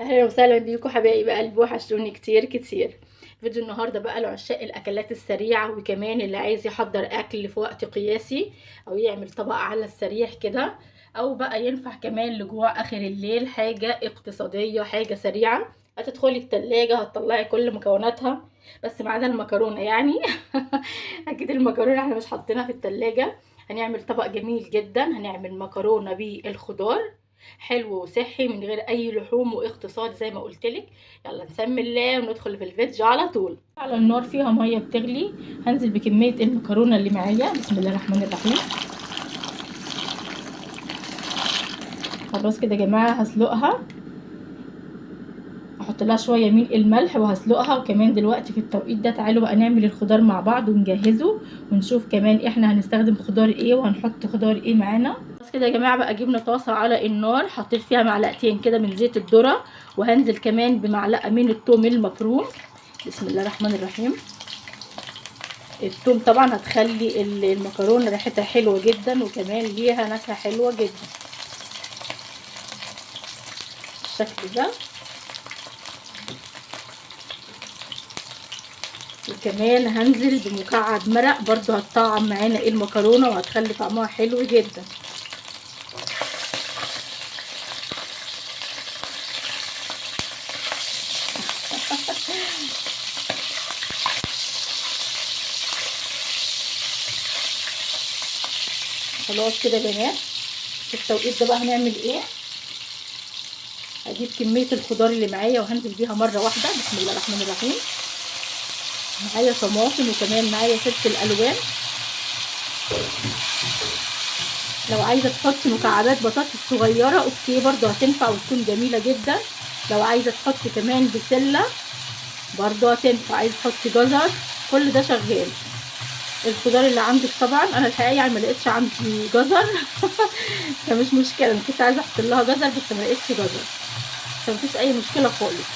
اهلا وسهلا بيكم حبايب قلبي، وحشتوني كتير كتير. فيديو النهارده بقى لعشاق الاكلات السريعه، وكمان اللي عايز يحضر اكل في وقت قياسي او يعمل طبق على السريع كده، او بقى ينفع كمان لجوع اخر الليل. حاجه اقتصاديه، حاجه سريعه. هتدخلي التلاجة هتطلعي كل مكوناتها بس ما عدا المكرونه يعني. اكيد المكرونه احنا مش حاطينها في التلاجة. هنعمل طبق جميل جدا، هنعمل مكرونه بالخضار حلو وصحي من غير اي لحوم واقتصاد زي ما قلت لك. يلا نسمي الله وندخل في الفيديو على طول. على النار فيها ميه بتغلي، هنزل بكميه المكرونه اللي معايا. بسم الله الرحمن الرحيم. خلاص كده يا جماعه هسلقها، احط لها شويه من الملح وهسلقها. وكمان دلوقتي في التوقيت ده تعالوا بقى نعمل الخضار مع بعض ونجهزه، ونشوف كمان احنا هنستخدم خضار ايه وهنحط خضار ايه معانا. بس كده يا جماعه بقى جبنا طاسه على النار، حطيت فيها معلقتين كده من زيت الذره، وهنزل كمان بمعلقه من الثوم المفروم. بسم الله الرحمن الرحيم. الثوم طبعا هتخلي المكرونه ريحتها حلوه جدا، وكمان ليها نكهه حلوه جدا بالشكل ده. وكمان هنزل بمكعب مرق برضو هتطعم معانا المكرونه وهتخلي طعمها حلو جدا. خلاص كده يا بنات، في التوقيت ده بقى هنعمل ايه؟ هجيب كميه الخضار اللي معايا وهنزل بيها مره واحده. بسم الله الرحمن الرحيم. معايا طماطم وكمان معايا فلفل الوان. لو عايزه تحطي مكعبات بطاطس صغيره اوكي برضو هتنفع وتكون جميله جدا. لو عايزه تحطي كمان بسله برضو هتنفع. عايزه تحطي جزر، كل ده شغال. الخضار اللي عندك طبعا. انا الحقيقه يعني ما لقيتش عندي جزر فمش مشكله، انا كنت عايزه احط لها جزر بس ما لقيتش جزر، فمفيش اي مشكله خالص.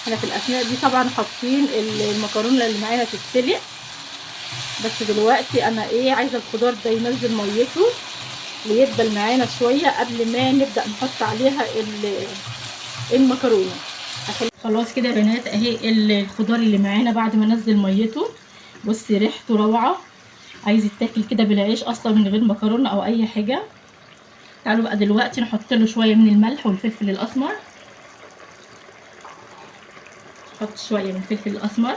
احنا في الاثناء دي طبعا حاطين المكرونه اللي معانا تتسلق. بس دلوقتي انا عايزه الخضار ده ينزل ميته ويدبل معانا شويه قبل ما نبدا نحط عليها المكرونه. خلاص كده يا بنات اهي الخضار اللي معانا بعد ما نزل ميته. بصي ريحته روعه، عايز يتاكل كده بالعيش اصلا من غير مكرونه او اي حاجه. تعالوا بقى دلوقتي نحط له شويه من الملح والفلفل الاسمر. نحط شويه من الفلفل الاسمر،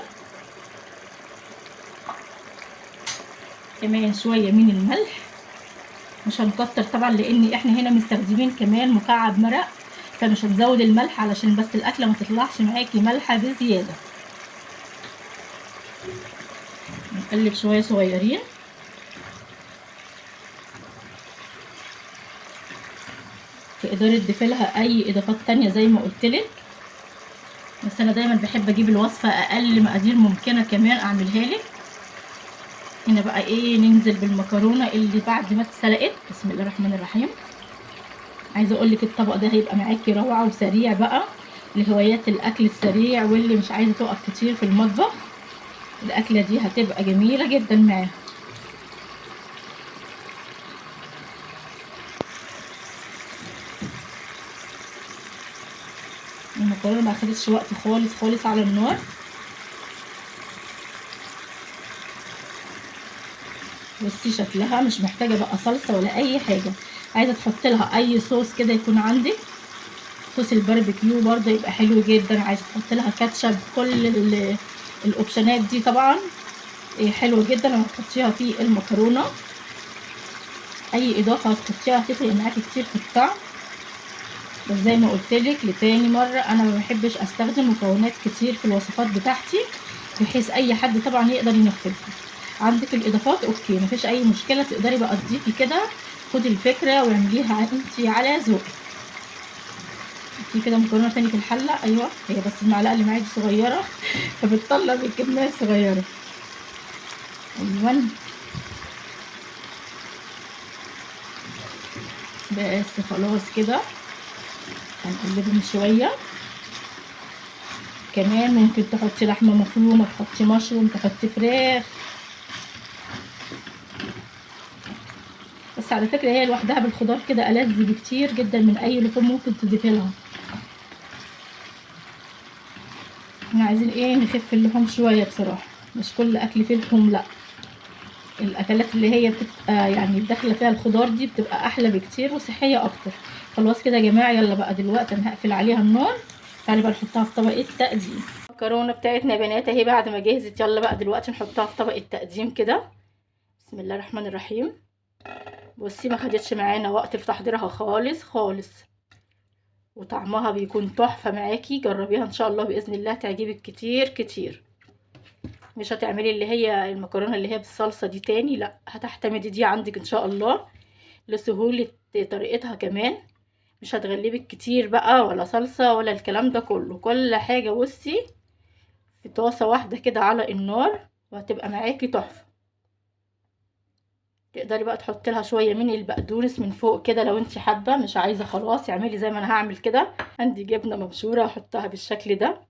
كمان شويه من الملح. مش هنكتر طبعا لان احنا هنا مستخدمين كمان مكعب مرق، فمش هنزود الملح علشان بس الاكله ما تطلعش معاكي مالحه بزياده. نقلب شويه صغيرين. تقدري تضيفي لها اي اضافات تانية زي ما قلتلك، بس انا دايما بحب اجيب الوصفه اقل مقادير ممكنه كمان اعملها لك. هنا بقى ننزل بالمكرونه اللي بعد ما اتسلقت. بسم الله الرحمن الرحيم. عايزه اقول لك الطبق ده هيبقى معاكي روعه وسريع بقى لهوايات الاكل السريع، واللي مش عايزه تقف كتير في المطبخ. الاكله دي هتبقى جميله جدا معاها. المكرونه ما اخدتش وقت خالص خالص على النار. بصي شكلها مش محتاجه بقى صلصه ولا اي حاجه. عايزه تحط لها اي صوص كده يكون عندك، صوص الباربيكيو برضه يبقى حلو جدا. عايزه تحط لها كاتشب، كل الاوبشنات دي طبعا حلوه جدا لما تحطيها في المكرونه. اي اضافه هتحطيها هتفرق معاكي كتير في الطعم. بس زي ما قلت لك لتاني مره، انا ما بحبش استخدم مكونات كتير في الوصفات بتاعتي بحيث اي حد طبعا يقدر ينفذها. عندك الاضافات اوكي مفيش اي مشكله، تقدري بقى تضيفي كده. خدي الفكره واعمليها انت على ذوقك. في كده مكرونه تاني في الحله. ايوه هي بس المعلقه اللي معايا دي صغيره فبتطلع بالكميه الصغيره. ايوه بس خلاص كده هنقلبهم شويه. كمان ممكن تحطي لحمه مفرومه، تحطي مشروم، تحطي فراخ. بس على فكره هي لوحدها بالخضار كده ألذ بكتير جدا من اي لحوم ممكن تضيفي لها. احنا عايزين ايه نخف اللحوم شويه بصراحه، مش كل اكل فيه لحوم، لا. الاكلات اللي هي بتبقى يعني داخله فيها الخضار دي بتبقى احلى بكتير وصحيه اكتر. خلاص كده يا جماعه، يلا بقى دلوقتي انا هقفل عليها النار. تعالي بقى نحطها في طبق التقديم. المكرونه بتاعتنا يا بنات اهي بعد ما جهزت. يلا بقى دلوقتي نحطها في طبق التقديم كده. بسم الله الرحمن الرحيم. بصي ما خدتش معانا وقت في تحضيرها خالص خالص، وطعمها بيكون تحفه معاكي. جربيها ان شاء الله باذن الله تعجبك كتير كتير. مش هتعملي اللي هي المكرونه اللي هي بالصلصه دي تاني، لا، هتعتمدي دي عندك ان شاء الله لسهوله طريقتها كمان. مش هتغلبك كتير بقى ولا صلصه ولا الكلام ده كله. كل حاجه بصي في طاسه واحده كده على النار، وهتبقى معاكي تحفه. تقدري بقى تحطي لها شويه من البقدونس من فوق كده لو انت حابه. مش عايزه خلاص اعملي زي ما انا هعمل كده. عندي جبنه مبشوره احطها بالشكل ده،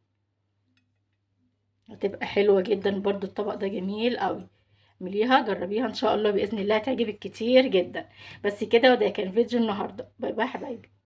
هتبقى حلوه جدا برضو. الطبق ده جميل قوي. اعمليها جربيها ان شاء الله باذن الله تعجبك كتير جدا. بس كده، وده كان فيديو النهارده. باي باي حبايبي.